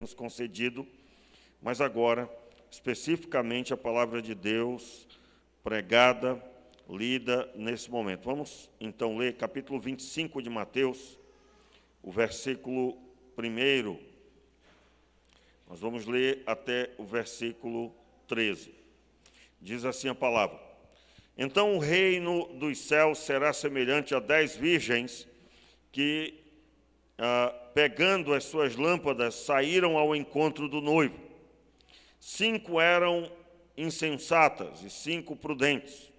nos concedido, mas agora, especificamente, a palavra de Deus pregada, lida nesse momento. Vamos, então, ler capítulo 25 de Mateus, o versículo 1. Nós vamos ler até o versículo 13. Diz assim a palavra: Então o reino dos céus será semelhante a 10 virgens que, pegando as suas lâmpadas, saíram ao encontro do noivo. 5 eram insensatas e 5 prudentes.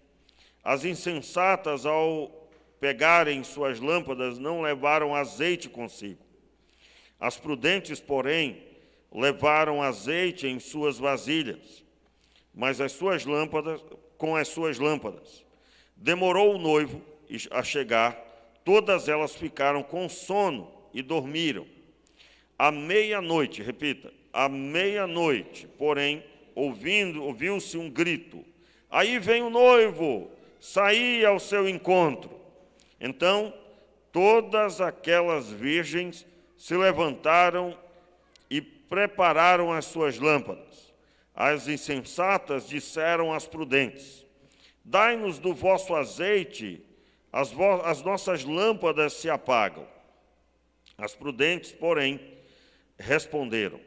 As insensatas, ao pegarem suas lâmpadas, não levaram azeite consigo. As prudentes, porém, levaram azeite em suas vasilhas, mas com as suas lâmpadas. Demorou o noivo a chegar, todas elas ficaram com sono e dormiram. À meia-noite, repita, à meia-noite, porém, ouviu-se um grito: aí vem o noivo, saí ao seu encontro. Então, todas aquelas virgens se levantaram e prepararam as suas lâmpadas. As insensatas disseram às prudentes: dai-nos do vosso azeite, as nossas lâmpadas se apagam. As prudentes, porém, responderam: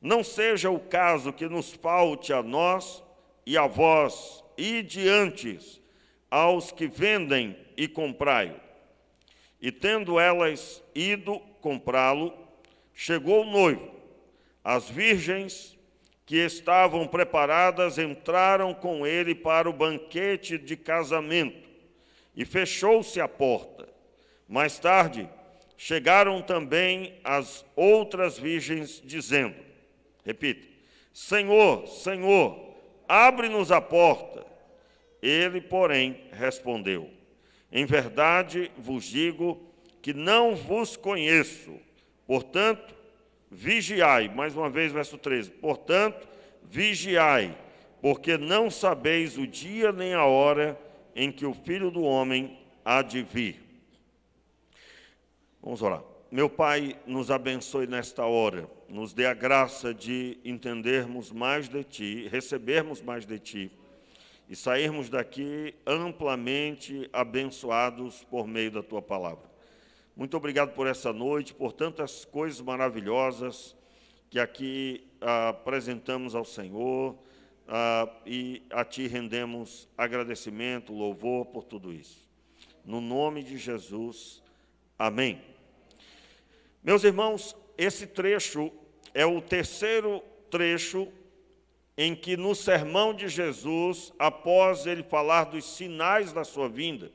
não seja o caso que nos falte a nós e a vós, ide antes aos que vendem e comprai-o. E tendo elas ido comprá-lo, chegou o noivo. As virgens que estavam preparadas entraram com ele para o banquete de casamento, e fechou-se a porta. Mais tarde, chegaram também as outras virgens, dizendo, repita, Senhor, Senhor, abre-nos a porta. Ele, porém, respondeu, em verdade vos digo que não vos conheço. Portanto, vigiai. Mais uma vez, verso 13. Portanto, vigiai, porque não sabeis o dia nem a hora em que o Filho do Homem há de vir. Vamos orar. Meu Pai, nos abençoe nesta hora, nos dê a graça de entendermos mais de Ti, recebermos mais de Ti e sairmos daqui amplamente abençoados por meio da Tua palavra. Muito obrigado por essa noite, por tantas coisas maravilhosas que aqui apresentamos ao Senhor e a Ti rendemos agradecimento, louvor por tudo isso. No nome de Jesus, amém. Meus irmãos, esse trecho é o terceiro trecho em que no sermão de Jesus, após ele falar dos sinais da sua vinda,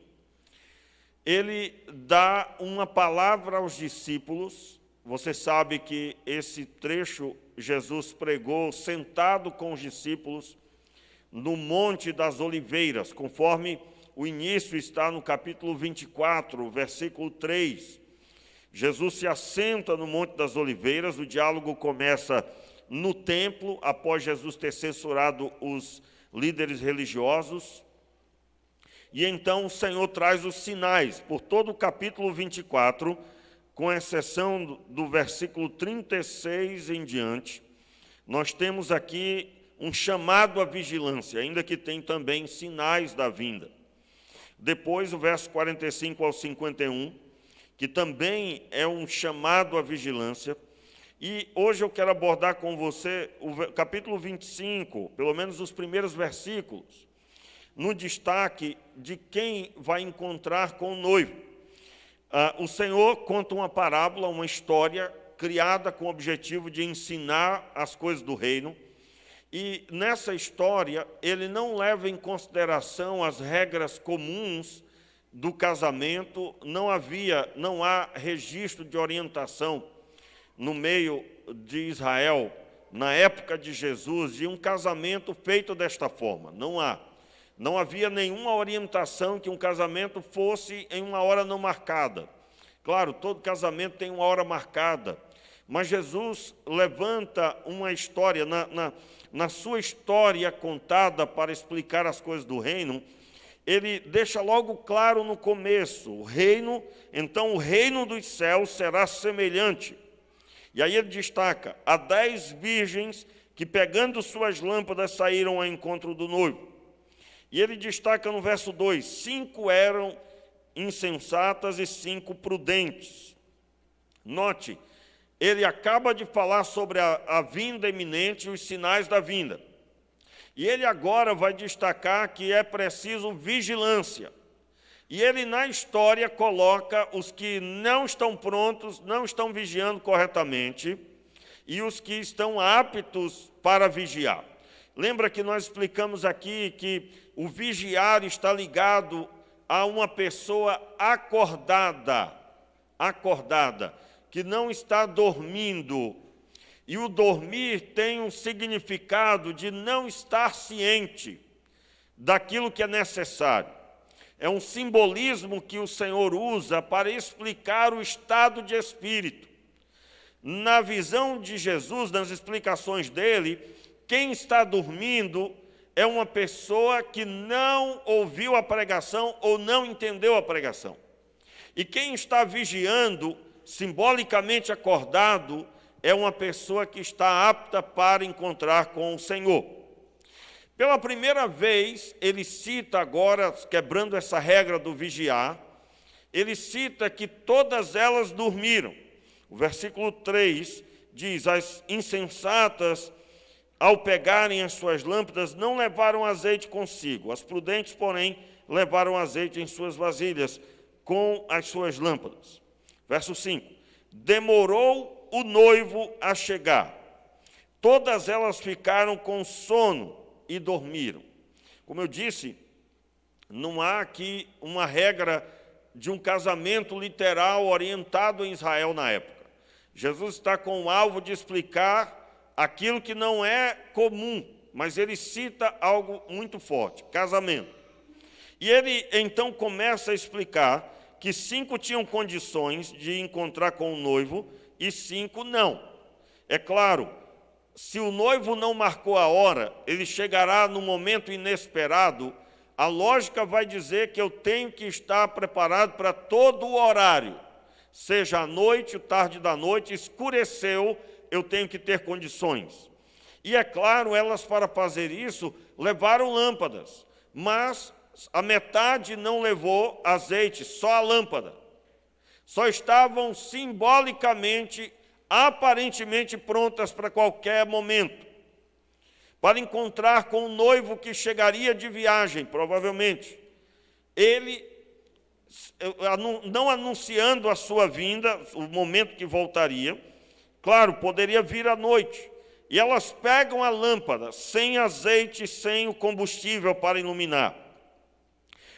ele dá uma palavra aos discípulos. Você sabe que esse trecho Jesus pregou sentado com os discípulos no Monte das Oliveiras, conforme o início está no capítulo 24, versículo 3. Jesus se assenta no Monte das Oliveiras, o diálogo começa no templo, após Jesus ter censurado os líderes religiosos. E então o Senhor traz os sinais, por todo o capítulo 24, com exceção do versículo 36 em diante, nós temos aqui um chamado à vigilância, ainda que tem também sinais da vinda. Depois, o verso 45 ao 51, que também é um chamado à vigilância. E hoje eu quero abordar com você o capítulo 25, pelo menos os primeiros versículos, no destaque de quem vai encontrar com o noivo. O Senhor conta uma parábola, uma história criada com o objetivo de ensinar as coisas do reino. E nessa história, ele não leva em consideração as regras comuns do casamento. Não há registro de orientação no meio de Israel, na época de Jesus, de um casamento feito desta forma. Não havia nenhuma orientação que um casamento fosse em uma hora não marcada. Claro, todo casamento tem uma hora marcada, mas Jesus levanta uma história, na sua história contada para explicar as coisas do reino, ele deixa logo claro no começo, então o reino dos céus será semelhante. E aí ele destaca: há 10 virgens que, pegando suas lâmpadas, saíram ao encontro do noivo. E ele destaca no verso 2: 5 eram insensatas e 5 prudentes. Note, ele acaba de falar sobre a vinda iminente e os sinais da vinda. E ele agora vai destacar que é preciso vigilância. E ele, na história, coloca os que não estão prontos, não estão vigiando corretamente, e os que estão aptos para vigiar. Lembra que nós explicamos aqui que o vigiar está ligado a uma pessoa acordada, que não está dormindo. E o dormir tem um significado de não estar ciente daquilo que é necessário. É um simbolismo que o Senhor usa para explicar o estado de espírito. Na visão de Jesus, nas explicações dele, quem está dormindo é uma pessoa que não ouviu a pregação ou não entendeu a pregação. E quem está vigiando, simbolicamente acordado, é uma pessoa que está apta para encontrar com o Senhor. Pela primeira vez, ele cita agora, quebrando essa regra do vigiar, ele cita que todas elas dormiram. O versículo 3 diz: as insensatas, ao pegarem as suas lâmpadas, não levaram azeite consigo. As prudentes, porém, levaram azeite em suas vasilhas com as suas lâmpadas. Verso 5: demorou o noivo a chegar. Todas elas ficaram com sono e dormiram. Como eu disse, não há aqui uma regra de um casamento literal orientado em Israel na época. Jesus está com o alvo de explicar aquilo que não é comum, mas ele cita algo muito forte: casamento. E ele então começa a explicar que 5 tinham condições de encontrar com o noivo e 5 não. É claro, se o noivo não marcou a hora, ele chegará no momento inesperado, a lógica vai dizer que eu tenho que estar preparado para todo o horário. Seja à noite, tarde da noite, escureceu, eu tenho que ter condições. E é claro, elas, para fazer isso, levaram lâmpadas, mas a metade não levou azeite, só a lâmpada. Só estavam simbolicamente, aparentemente prontas para qualquer momento, para encontrar com o noivo que chegaria de viagem, provavelmente. Ele, não anunciando a sua vinda, o momento que voltaria, claro, poderia vir à noite. E elas pegam a lâmpada, sem azeite, sem o combustível para iluminar.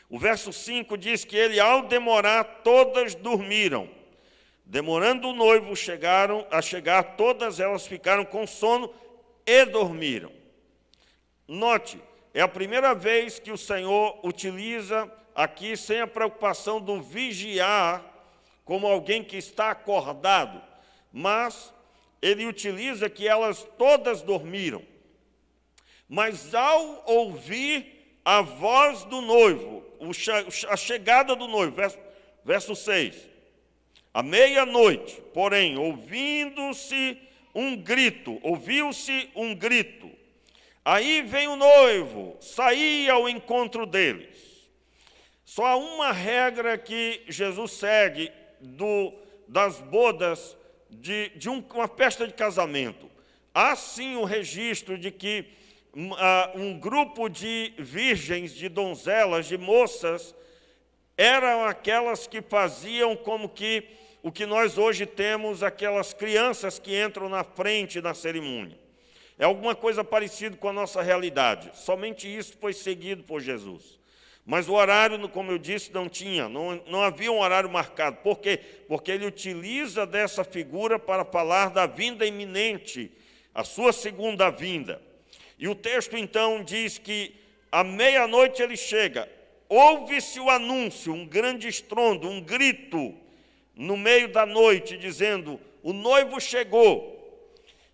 O verso 5 diz que ele, ao demorar, todas dormiram. Demorando o noivo a chegar, todas elas ficaram com sono e dormiram. Note, é a primeira vez que o Senhor utiliza aqui, sem a preocupação do vigiar, como alguém que está acordado, mas ele utiliza que elas todas dormiram. Mas ao ouvir a voz do noivo, a chegada do noivo, verso 6. À meia-noite, porém, ouviu-se um grito. Aí vem o noivo, saía ao encontro deles. Só há uma regra que Jesus segue das bodas de uma festa de casamento. Há sim o registro de que um grupo de virgens, de donzelas, de moças, eram aquelas que faziam como que o que nós hoje temos, aquelas crianças que entram na frente da cerimônia. É alguma coisa parecida com a nossa realidade. Somente isso foi seguido por Jesus. Mas o horário, como eu disse, não havia um horário marcado. Por quê? Porque ele utiliza dessa figura para falar da vinda iminente, a sua segunda vinda. E o texto, então, diz que à meia-noite ele chega. Ouve-se o anúncio, um grande estrondo, um grito, no meio da noite, dizendo: o noivo chegou.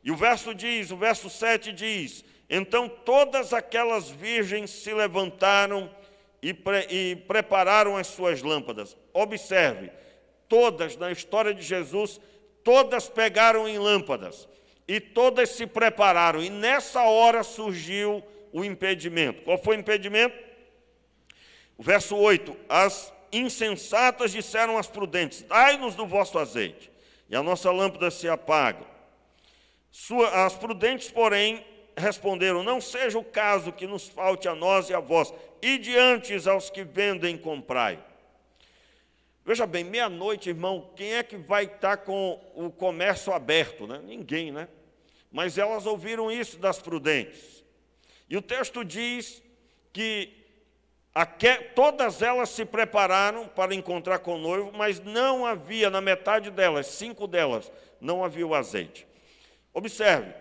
E o verso 7 diz: então todas aquelas virgens se levantaram e prepararam as suas lâmpadas. Observe, todas, na história de Jesus, todas pegaram em lâmpadas, e todas se prepararam, e nessa hora surgiu o impedimento. Qual foi o impedimento? O verso 8, as insensatas disseram às prudentes, dai-nos do vosso azeite, e a nossa lâmpada se apaga. As prudentes, porém, responderam, não seja o caso que nos falte a nós e a vós, e diante aos que vendem, comprai. Veja bem, meia-noite, irmão, quem é que vai estar com o comércio aberto, né? Ninguém, né? Mas elas ouviram isso das prudentes. E o texto diz que todas elas se prepararam para encontrar com o noivo, mas não havia, na metade delas, 5 delas, não havia o azeite. Observe,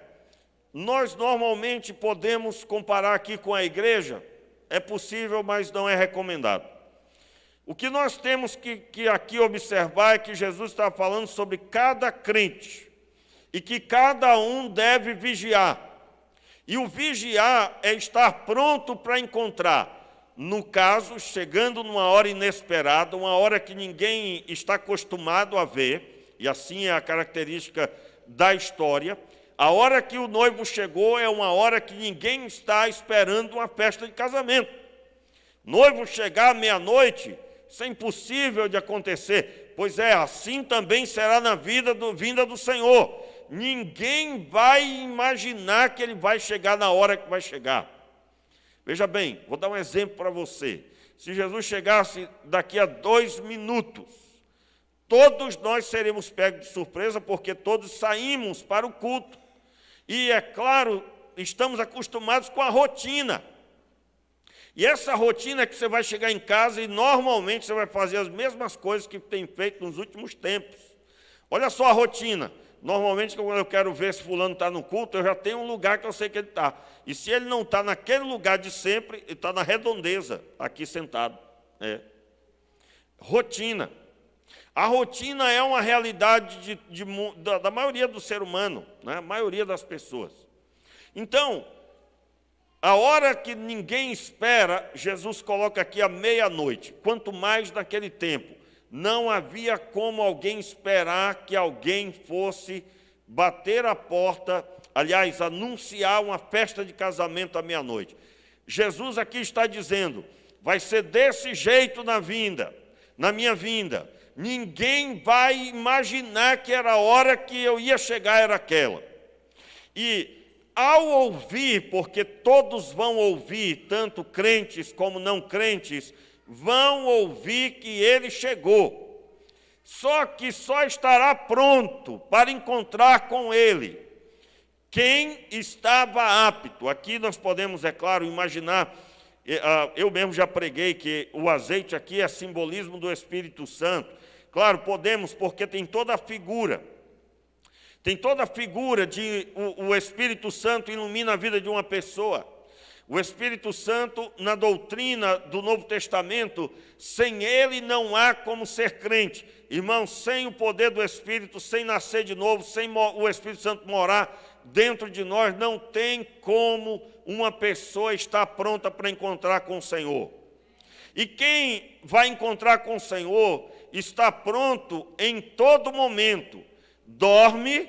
nós normalmente podemos comparar aqui com a igreja, é possível, mas não é recomendado. O que nós temos que aqui observar é que Jesus está falando sobre cada crente, e que cada um deve vigiar. E o vigiar é estar pronto para encontrar, no caso, chegando numa hora inesperada, uma hora que ninguém está acostumado a ver, e assim é a característica da história. A hora que o noivo chegou é uma hora que ninguém está esperando uma festa de casamento. Noivo chegar à meia-noite, isso é impossível de acontecer. Pois é, assim também será na vinda do Senhor. Ninguém vai imaginar que ele vai chegar na hora que vai chegar. Veja bem, vou dar um exemplo para você. Se Jesus chegasse daqui a 2 minutos, todos nós seremos pegos de surpresa, porque todos saímos para o culto. E, é claro, estamos acostumados com a rotina. E essa rotina é que você vai chegar em casa e, normalmente, você vai fazer as mesmas coisas que tem feito nos últimos tempos. Olha só a rotina. Normalmente, quando eu quero ver se fulano está no culto, eu já tenho um lugar que eu sei que ele está. E se ele não está naquele lugar de sempre, ele está na redondeza, aqui sentado. Rotina. A rotina é uma realidade da maioria do ser humano, né? A maioria das pessoas. Então, a hora que ninguém espera, Jesus coloca aqui a meia-noite, quanto mais naquele tempo. Não havia como alguém esperar que alguém fosse bater a porta, aliás, anunciar uma festa de casamento à meia-noite. Jesus aqui está dizendo, vai ser desse jeito na minha vinda. Ninguém vai imaginar que era a hora que eu ia chegar, era aquela. E ao ouvir, porque todos vão ouvir, tanto crentes como não crentes, vão ouvir que ele chegou. Só que só estará pronto para encontrar com ele quem estava apto. Aqui nós podemos, é claro, imaginar, eu mesmo já preguei que o azeite aqui é simbolismo do Espírito Santo. Claro, podemos, porque tem toda a figura. Tem toda a figura de o Espírito Santo ilumina a vida de uma pessoa. O Espírito Santo, na doutrina do Novo Testamento, sem ele não há como ser crente. Irmão, sem o poder do Espírito, sem nascer de novo, sem o Espírito Santo morar dentro de nós, não tem como uma pessoa estar pronta para encontrar com o Senhor. E quem vai encontrar com o Senhor está pronto em todo momento. Dorme,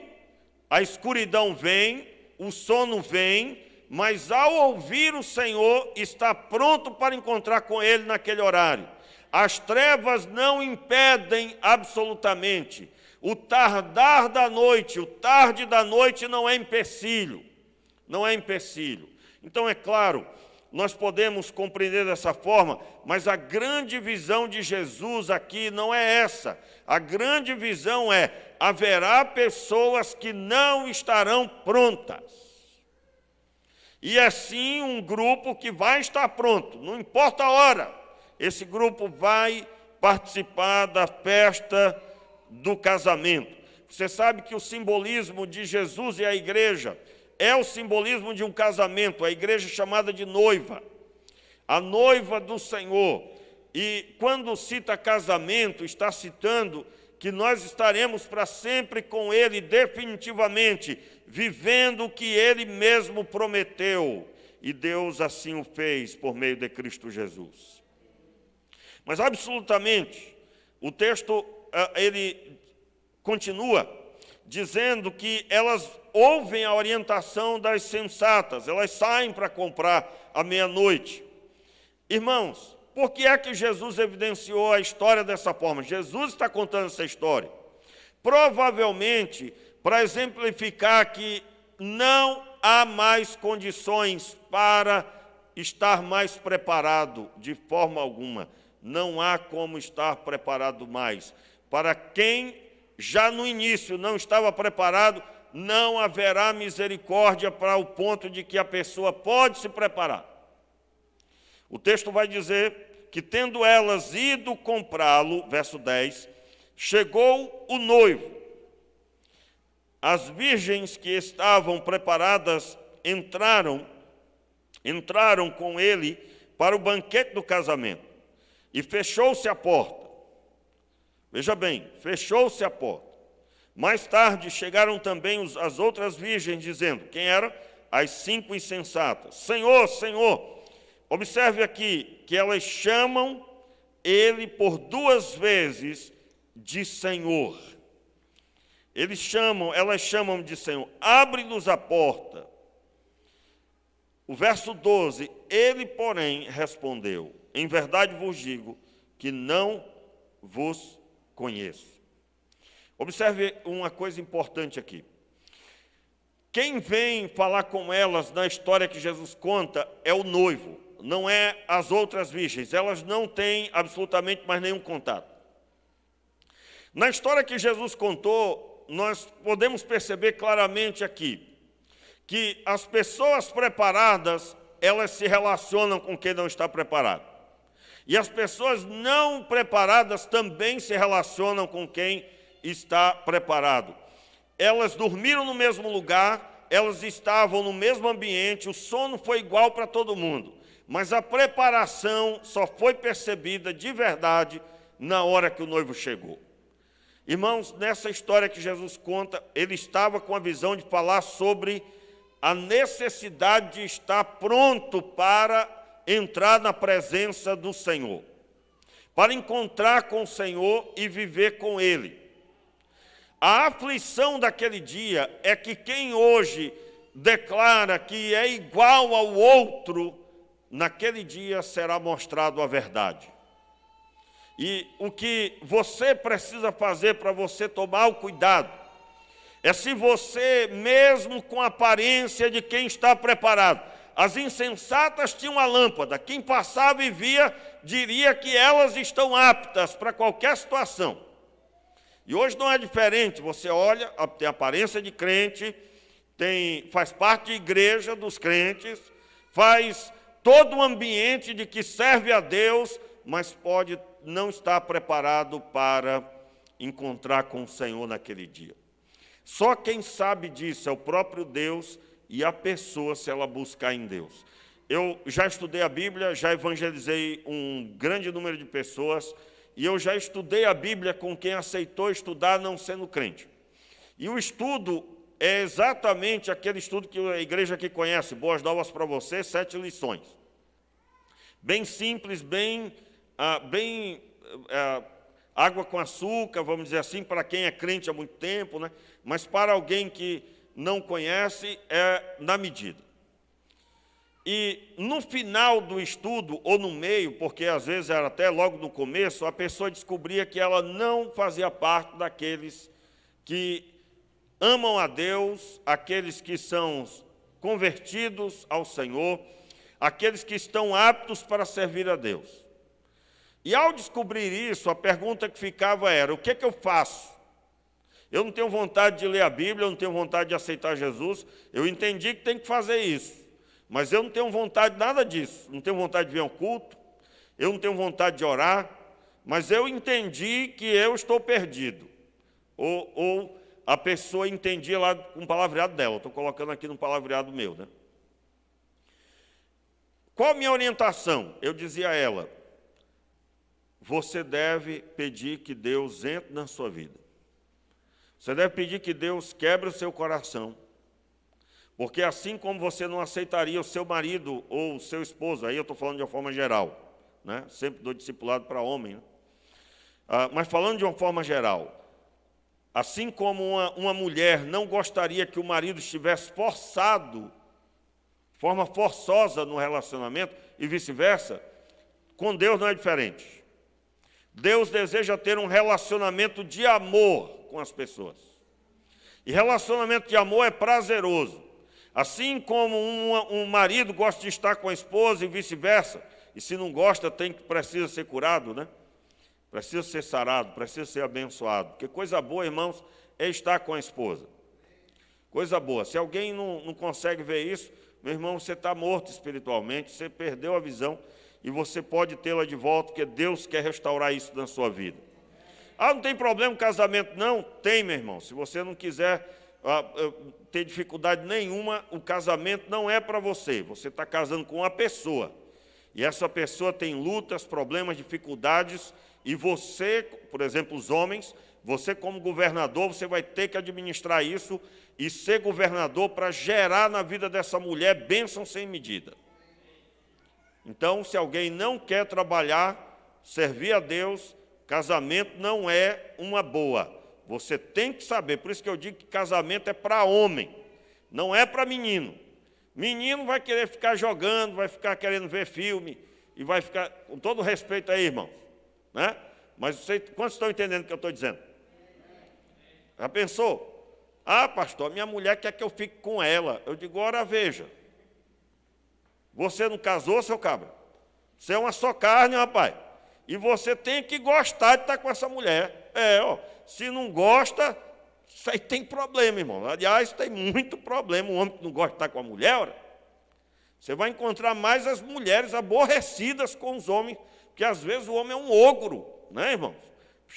a escuridão vem, o sono vem, mas ao ouvir o Senhor, está pronto para encontrar com Ele naquele horário. As trevas não impedem absolutamente. O tardar da noite, o tarde da noite não é empecilho. Não é empecilho. Então, é claro, nós podemos compreender dessa forma, mas a grande visão de Jesus aqui não é essa. A grande visão é, haverá pessoas que não estarão prontas. E assim um grupo que vai estar pronto, não importa a hora, esse grupo vai participar da festa do casamento. Você sabe que o simbolismo de Jesus e a igreja é o simbolismo de um casamento, a igreja chamada de noiva, a noiva do Senhor. E quando cita casamento, está citando que nós estaremos para sempre com Ele, definitivamente, vivendo o que Ele mesmo prometeu. E Deus assim o fez por meio de Cristo Jesus. Mas absolutamente, o texto, ele continua, dizendo que elas ouvem a orientação das sensatas, elas saem para comprar à meia-noite. Irmãos, por que é que Jesus evidenciou a história dessa forma? Jesus está contando essa história. Provavelmente para exemplificar que não há mais condições para estar mais preparado de forma alguma. Não há como estar preparado mais. Para quem já no início não estava preparado, não haverá misericórdia para o ponto de que a pessoa pode se preparar. O texto vai dizer que, tendo elas ido comprá-lo, verso 10, chegou o noivo. As virgens que estavam preparadas entraram com ele para o banquete do casamento. E fechou-se a porta. Veja bem, fechou-se a porta. Mais tarde chegaram também as outras virgens, dizendo, quem eram? As 5 insensatas. Senhor, Senhor, observe aqui que elas chamam ele por 2 vezes de Senhor. Elas chamam de Senhor. Abre-nos a porta. O verso 12, ele, porém, respondeu, em verdade vos digo que não vos conheço. Observe uma coisa importante aqui. Quem vem falar com elas na história que Jesus conta é o noivo, não é as outras virgens. Elas não têm absolutamente mais nenhum contato. Na história que Jesus contou, nós podemos perceber claramente aqui que as pessoas preparadas, elas se relacionam com quem não está preparado. E as pessoas não preparadas também se relacionam com quem está preparado. Elas dormiram no mesmo lugar, elas estavam no mesmo ambiente, o sono foi igual para todo mundo, mas a preparação só foi percebida de verdade na hora que o noivo chegou. Irmãos, nessa história que Jesus conta, ele estava com a visão de falar sobre a necessidade de estar pronto para entrar na presença do Senhor, para encontrar com o Senhor e viver com Ele. A aflição daquele dia é que quem hoje declara que é igual ao outro, naquele dia será mostrado a verdade. E o que você precisa fazer para você tomar o cuidado é se você, mesmo com a aparência de quem está preparado, as insensatas tinham a lâmpada, quem passava e via diria que elas estão aptas para qualquer situação. E hoje não é diferente, você olha, tem aparência de crente, faz parte de igreja dos crentes, faz todo o ambiente de que serve a Deus, mas pode não estar preparado para encontrar com o Senhor naquele dia. Só quem sabe disso é o próprio Deus e a pessoa, se ela buscar em Deus. Eu já estudei a Bíblia, já evangelizei um grande número de pessoas, e eu já estudei a Bíblia com quem aceitou estudar não sendo crente. E o estudo é exatamente aquele estudo que a igreja aqui conhece, Boas Novas para você, 7 lições. Bem simples, bem água com açúcar, vamos dizer assim, para quem é crente há muito tempo, né? Mas para alguém que não conhece, é na medida. E no final do estudo, ou no meio, porque às vezes era até logo no começo, a pessoa descobria que ela não fazia parte daqueles que amam a Deus, aqueles que são convertidos ao Senhor, aqueles que estão aptos para servir a Deus. E ao descobrir isso, a pergunta que ficava era, o que é que eu faço? Eu não tenho vontade de ler a Bíblia, eu não tenho vontade de aceitar Jesus, eu entendi que tem que fazer isso, mas eu não tenho vontade de nada disso, não tenho vontade de vir ao culto, eu não tenho vontade de orar, mas eu entendi que eu estou perdido. Ou a pessoa entendia lá com o palavreado dela, estou colocando aqui no palavreado meu, né? Qual a minha orientação? Eu dizia a ela, você deve pedir que Deus entre na sua vida. Você deve pedir que Deus quebre o seu coração. Porque assim como você não aceitaria o seu marido ou o seu esposo, aí eu estou falando de uma forma geral, né? Sempre dou discipulado para homem, né? Mas falando de uma forma geral, Assim como uma mulher não gostaria que o marido estivesse forçado, de forma forçosa no relacionamento, e vice-versa, com Deus não é diferente. Deus deseja ter um relacionamento de amor com as pessoas. E relacionamento de amor é prazeroso. Assim como um marido gosta de estar com a esposa e vice-versa, e se não gosta, precisa ser curado, né? Precisa ser sarado, precisa ser abençoado. Porque coisa boa, irmãos, é estar com a esposa. Coisa boa. Se alguém não consegue ver isso, meu irmão, você está morto espiritualmente, você perdeu a visão e você pode tê-la de volta, porque Deus quer restaurar isso na sua vida. Ah, não tem problema com casamento? Não, tem, meu irmão. Se você não quiser ter dificuldade nenhuma, o casamento não é para você. Você está casando com uma pessoa. E essa pessoa tem lutas, problemas, dificuldades, e você, por exemplo, os homens, você como governador, você vai ter que administrar isso e ser governador para gerar na vida dessa mulher bênção sem medida. Então, se alguém não quer trabalhar, servir a Deus, casamento não é uma boa. Você tem que saber, por isso que eu digo que casamento é para homem, não é para menino. Menino vai querer ficar jogando, vai ficar querendo ver filme, e vai ficar, com todo respeito aí, irmãos, né? Mas quantos estão entendendo o que eu estou dizendo? Já pensou? Ah, pastor, minha mulher quer que eu fique com ela. Eu digo, ora, veja. Você não casou, seu cabra? Você é uma só carne, rapaz. E você tem que gostar de estar com essa mulher. Se não gosta, isso aí tem problema, irmão. Aliás, tem muito problema. Um homem que não gosta de estar com a mulher, ora. Você vai encontrar mais as mulheres aborrecidas com os homens, porque às vezes o homem é um ogro, né, irmãos?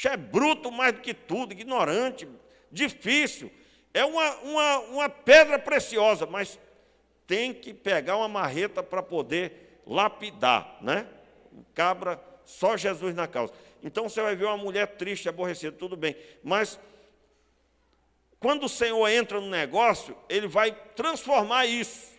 É bruto mais do que tudo, ignorante, difícil. É uma pedra preciosa, mas tem que pegar uma marreta para poder lapidar, né? O cabra, só Jesus na causa. Então você vai ver uma mulher triste, aborrecida, tudo bem. Mas quando o Senhor entra no negócio, Ele vai transformar isso.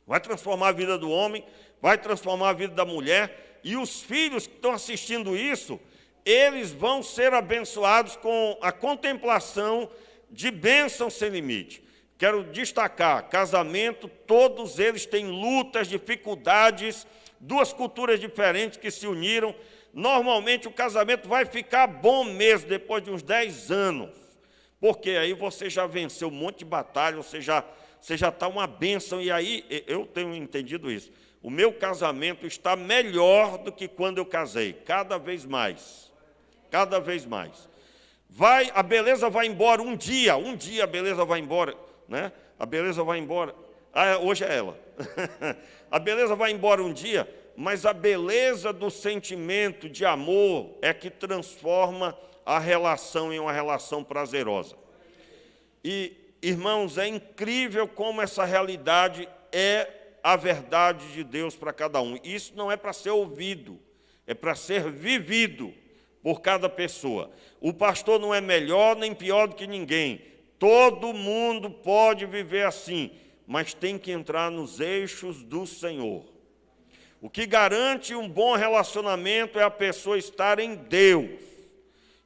Vai transformar a vida do homem, vai transformar a vida da mulher. E os filhos que estão assistindo isso, eles vão ser abençoados com a contemplação de bênção sem limite. Quero destacar, casamento, todos eles têm lutas, dificuldades, duas culturas diferentes que se uniram. Normalmente o casamento vai ficar bom mesmo depois de uns 10 anos, porque aí você já venceu um monte de batalha, você já está uma bênção, e aí eu tenho entendido isso. O meu casamento está melhor do que quando eu casei, cada vez mais, cada vez mais. A beleza vai embora um dia a beleza vai embora, né? A beleza vai embora, hoje é ela. A beleza vai embora um dia, mas a beleza do sentimento de amor é que transforma a relação em uma relação prazerosa. E, irmãos, é incrível como essa realidade é a verdade de Deus para cada um. Isso não é para ser ouvido, é para ser vivido por cada pessoa. O pastor não é melhor nem pior do que ninguém. Todo mundo pode viver assim, mas tem que entrar nos eixos do Senhor. O que garante um bom relacionamento é a pessoa estar em Deus.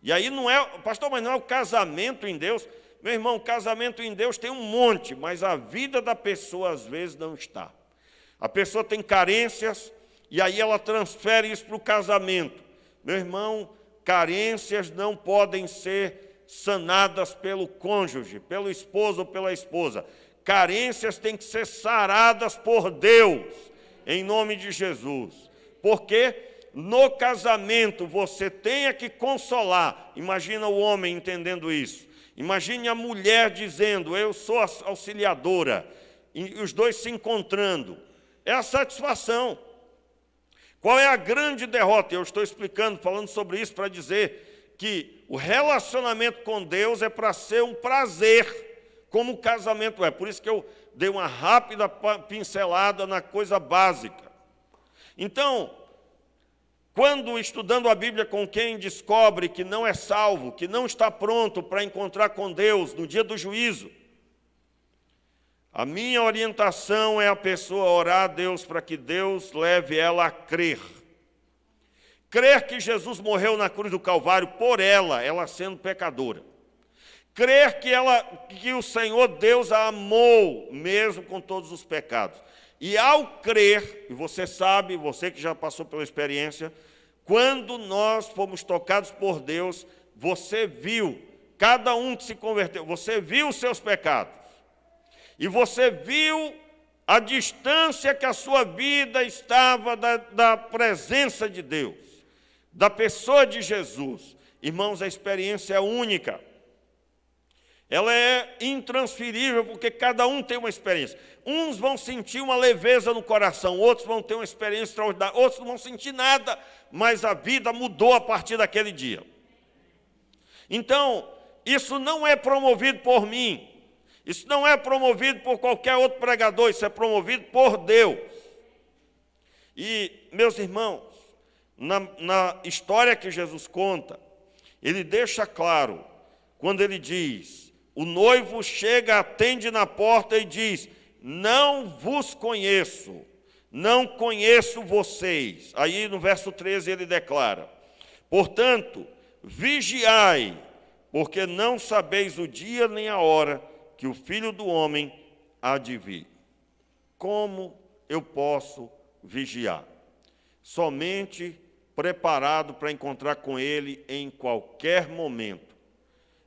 E aí não é, pastor, mas não é o casamento em Deus. Meu irmão, casamento em Deus tem um monte, mas a vida da pessoa às vezes não está. A pessoa tem carências e aí ela transfere isso para o casamento. Meu irmão, carências não podem ser sanadas pelo cônjuge, pelo esposo ou pela esposa. Carências têm que ser saradas por Deus, em nome de Jesus. Porque no casamento você tem que consolar. Imagina o homem entendendo isso. Imagine a mulher dizendo, eu sou auxiliadora, e os dois se encontrando. É a satisfação. Qual é a grande derrota? Eu estou explicando, falando sobre isso para dizer que o relacionamento com Deus é para ser um prazer, como o casamento é. Por isso que eu dei uma rápida pincelada na coisa básica. Então, quando estudando a Bíblia com quem descobre que não é salvo, que não está pronto para encontrar com Deus no dia do juízo, a minha orientação é a pessoa orar a Deus para que Deus leve ela a crer. Crer que Jesus morreu na cruz do Calvário por ela sendo pecadora. crer que o Senhor Deus a amou, mesmo com todos os pecados. E ao crer, e você sabe, você que já passou pela experiência, quando nós fomos tocados por Deus, você viu, cada um que se converteu, você viu os seus pecados. E você viu a distância que a sua vida estava da presença de Deus, da pessoa de Jesus. Irmãos, a experiência é única. Ela é intransferível, porque cada um tem uma experiência. Uns vão sentir uma leveza no coração, outros vão ter uma experiência extraordinária, outros não vão sentir nada, mas a vida mudou a partir daquele dia. Então, isso não é promovido por mim, isso não é promovido por qualquer outro pregador, isso é promovido por Deus. E, meus irmãos, na história que Jesus conta, ele deixa claro, quando ele diz, o noivo chega, atende na porta e diz, não vos conheço, não conheço vocês. Aí no verso 13 ele declara, portanto, vigiai, porque não sabeis o dia nem a hora que o Filho do Homem há de vir. Como eu posso vigiar? Somente preparado para encontrar com Ele em qualquer momento,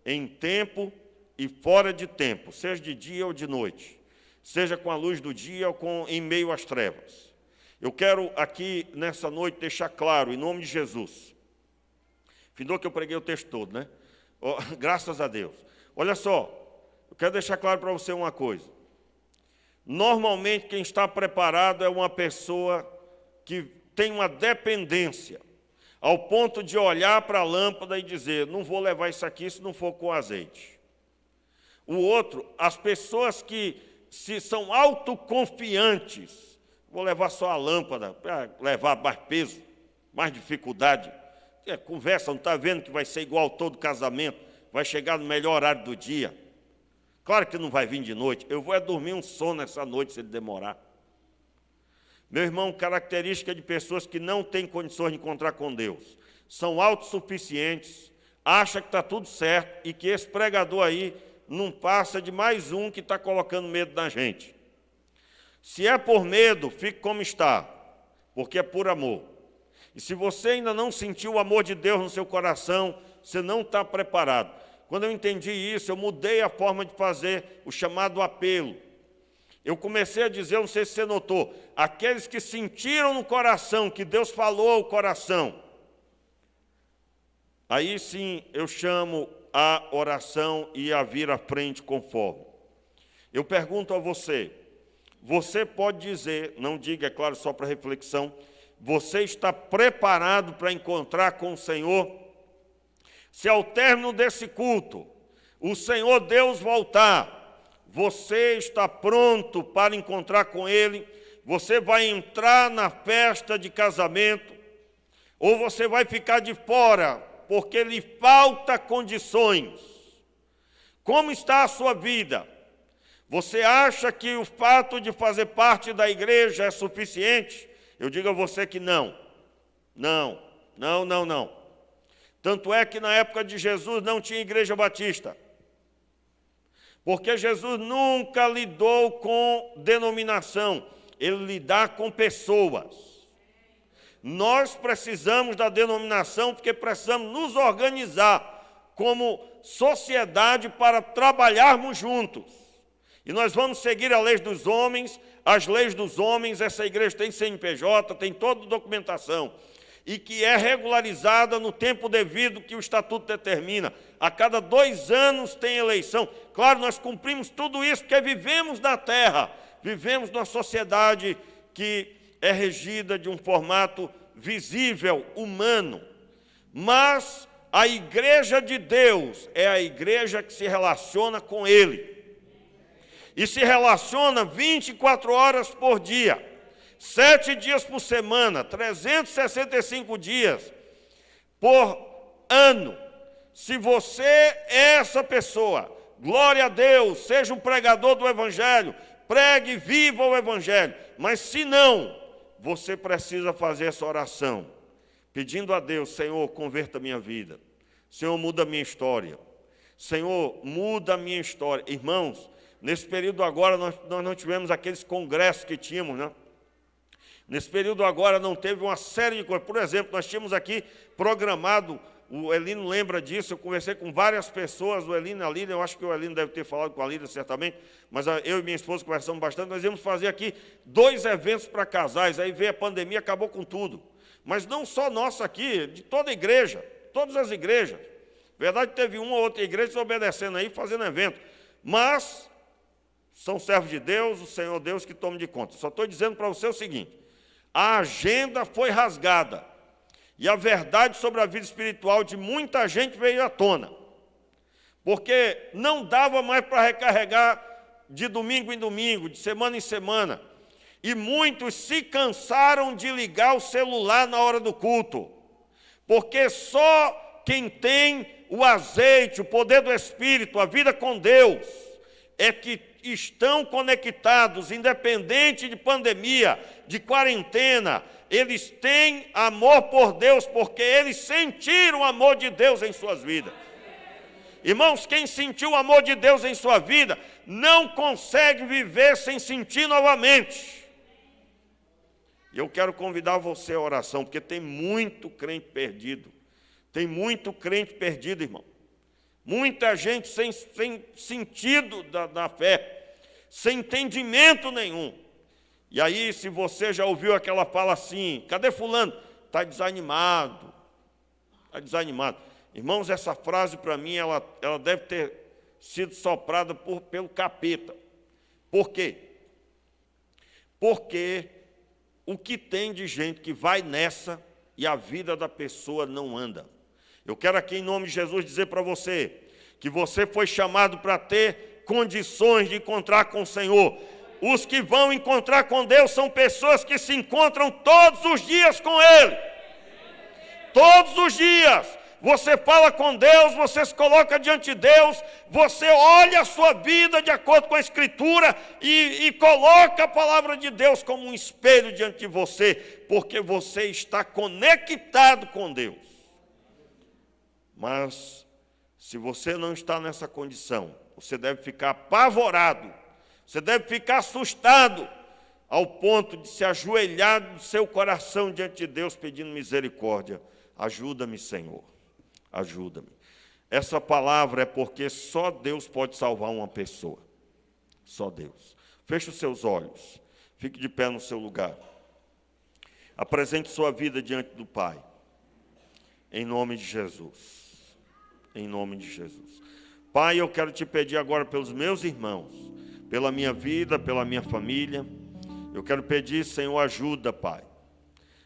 em tempo e fora de tempo, seja de dia ou de noite, seja com a luz do dia ou em meio às trevas. Eu quero aqui, nessa noite, deixar claro, em nome de Jesus, findou que eu preguei o texto todo, né? Oh, graças a Deus. Olha só, eu quero deixar claro para você uma coisa. Normalmente, quem está preparado é uma pessoa que tem uma dependência, ao ponto de olhar para a lâmpada e dizer, não vou levar isso aqui se não for com azeite. O outro, as pessoas que se são autoconfiantes, vou levar só a lâmpada, para levar mais peso, mais dificuldade. Conversa, não está vendo que vai ser igual todo casamento, vai chegar no melhor horário do dia. Claro que não vai vir de noite, eu vou dormir um sono essa noite se ele demorar. Meu irmão, característica de pessoas que não têm condições de encontrar com Deus, são autossuficientes, acham que está tudo certo e que esse pregador aí não passa de mais um que está colocando medo na gente. Se é por medo, fique como está, porque é por amor. E se você ainda não sentiu o amor de Deus no seu coração, você não está preparado. Quando eu entendi isso, eu mudei a forma de fazer o chamado apelo. Eu comecei a dizer, não sei se você notou, aqueles que sentiram no coração, que Deus falou ao coração, aí sim eu chamo a oração e a vir à frente conforme. Eu pergunto a você, você pode dizer, não diga, é claro, só para reflexão, você está preparado para encontrar com o Senhor? Se ao término desse culto, o Senhor Deus voltar, você está pronto para encontrar com Ele? Você vai entrar na festa de casamento? Ou você vai ficar de fora, porque lhe falta condições? Como está a sua vida? Você acha que o fato de fazer parte da igreja é suficiente? Eu digo a você que não. Não. Tanto é que na época de Jesus não tinha igreja batista. Porque Jesus nunca lidou com denominação, ele lida com pessoas. Nós precisamos da denominação porque precisamos nos organizar como sociedade para trabalharmos juntos. E nós vamos seguir as leis dos homens, essa igreja tem CNPJ, tem toda a documentação, e que é regularizada no tempo devido que o Estatuto determina. A cada 2 anos tem eleição. Claro, nós cumprimos tudo isso porque vivemos na terra, vivemos numa sociedade que é regida de um formato visível, humano. Mas a igreja de Deus é a igreja que se relaciona com Ele. E se relaciona 24 horas por dia, 7 dias por semana, 365 dias por ano. Se você é essa pessoa, glória a Deus, seja um pregador do Evangelho, pregue e viva o Evangelho. Mas se não, você precisa fazer essa oração, pedindo a Deus, Senhor, converta a minha vida. Senhor, muda a minha história. Senhor, muda a minha história. Irmãos, nesse período agora, nós não tivemos aqueles congressos que tínhamos, né? Nesse período agora não teve uma série de coisas. Por exemplo, nós tínhamos aqui programado, o Elino lembra disso, eu conversei com várias pessoas, o Elino e a Lília, eu acho que o Elino deve ter falado com a Lília certamente, mas eu e minha esposa conversamos bastante, nós íamos fazer aqui 2 eventos para casais, aí veio a pandemia, acabou com tudo. Mas não só nossa aqui, de toda a igreja, todas as igrejas. Verdade, teve uma ou outra igreja desobedecendo aí, fazendo evento. Mas são servos de Deus, o Senhor Deus que toma de conta. Só estou dizendo para você o seguinte: a agenda foi rasgada. E a verdade sobre a vida espiritual de muita gente veio à tona. Porque não dava mais para recarregar de domingo em domingo, de semana em semana. E muitos se cansaram de ligar o celular na hora do culto. Porque só quem tem o azeite, o poder do Espírito, a vida com Deus, é que estão conectados, independente de pandemia, de quarentena, eles têm amor por Deus, porque eles sentiram o amor de Deus em suas vidas. Irmãos, quem sentiu o amor de Deus em sua vida, não consegue viver sem sentir novamente. E eu quero convidar você à oração, porque tem muito crente perdido. Tem muito crente perdido, irmão. Muita gente sem sentido da fé, sem entendimento nenhum. E aí, se você já ouviu aquela fala assim, cadê fulano? Está desanimado. Está desanimado. Irmãos, essa frase para mim, ela deve ter sido soprada pelo capeta. Por quê? Porque o que tem de gente que vai nessa e a vida da pessoa não anda. Eu quero aqui, em nome de Jesus, dizer para você que você foi chamado para ter condições de encontrar com o Senhor. Os que vão encontrar com Deus são pessoas que se encontram todos os dias com Ele. Todos os dias. Você fala com Deus, você se coloca diante de Deus, você olha a sua vida de acordo com a Escritura e coloca a palavra de Deus como um espelho diante de você, porque você está conectado com Deus. Mas, se você não está nessa condição, você deve ficar apavorado, você deve ficar assustado, ao ponto de se ajoelhar no seu coração diante de Deus, pedindo misericórdia. Ajuda-me, Senhor, ajuda-me. Essa palavra é porque só Deus pode salvar uma pessoa. Só Deus. Feche os seus olhos, fique de pé no seu lugar. Apresente sua vida diante do Pai, em nome de Jesus. Em nome de Jesus. Pai, eu quero te pedir agora pelos meus irmãos, pela minha vida, pela minha família. Eu quero pedir, Senhor, ajuda, Pai.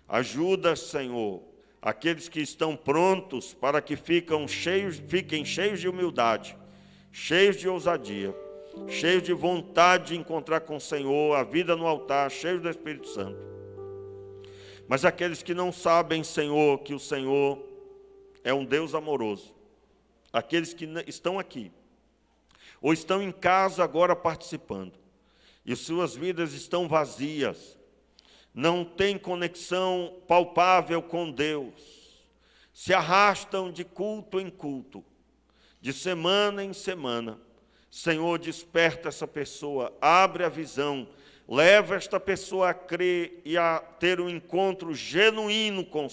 Ajuda, Senhor, aqueles que estão prontos para que fiquem cheios de humildade, cheios de ousadia, cheios de vontade de encontrar com o Senhor, a vida no altar, cheios do Espírito Santo. Mas aqueles que não sabem, Senhor, que o Senhor é um Deus amoroso, aqueles que estão aqui, ou estão em casa agora participando, e suas vidas estão vazias, não têm conexão palpável com Deus, se arrastam de culto em culto, de semana em semana. Senhor, desperta essa pessoa, abre a visão, leva esta pessoa a crer e a ter um encontro genuíno com o